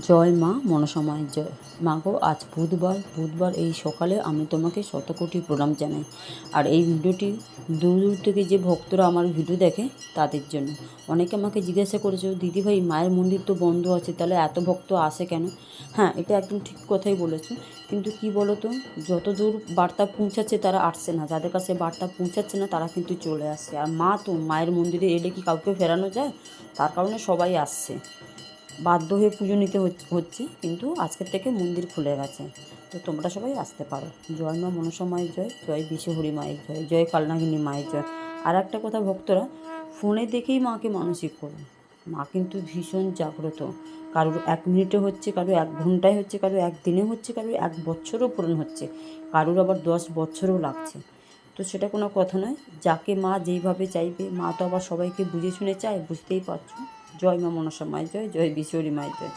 জয় মা মনসা মায়ের জয়। মা গো, আজ বুধবার এই সকালে আমি তোমাকে শতকোটি প্রণাম জানাই। আর এই ভিডিওটি দূর দূর থেকে যে ভক্তরা আমার ভিডিও দেখে তাদের জন্য। অনেকে আমাকে জিজ্ঞাসা করেছে, দিদিভাই মায়ের মন্দির তো বন্ধ আছে, তাহলে এত ভক্ত আসে কেন? হ্যাঁ, এটা একদম ঠিক কথাই বলেছো। কিন্তু কি বলো তো, যত দূর বার্তা পৌঁছাচ্ছে তারা আসছে না, যাদের কাছে বার্তা পৌঁছাচ্ছে না তারা কিন্তু চলে আসছে। আর মা তো, মায়ের মন্দিরে এলে কি কাউকে ফেরানো যায়? তার কারণে সবাই আসছে, বাধ্য হয়ে পুজো নিতে হচ্ছে। কিন্তু আজকের থেকে মন্দির খুলে গেছে, তো তোমরা সবাই আসতে পারো। জয় মা মনসা মায়ের জয়, জয় বিশ্বহরি মায়ের জয়, জয় কালনাগিনী মায়ের জয়। আর একটা কথা ভক্তরা, ফোনে দেখেই মাকে মানসিক করুন। মা কিন্তু ভীষণ জাগ্রত। কারোর 1 মিনিটে হচ্ছে, কারোর 1 ঘন্টায় হচ্ছে, কারোর 1 দিনে হচ্ছে, কারোর 1 বছরও পূরণ হচ্ছে, কারোর আবার 10 বছরও লাগছে। তো সেটা কোনো কথা নয়, যাকে মা যেইভাবে চাইবে। মা তো আবার সবাইকে বুঝে শুনে চায়, বুঝতেই পারছো। জয় মা মনসা মায়ের জয়, জয় বিশ্বহরি মায়ের জয়।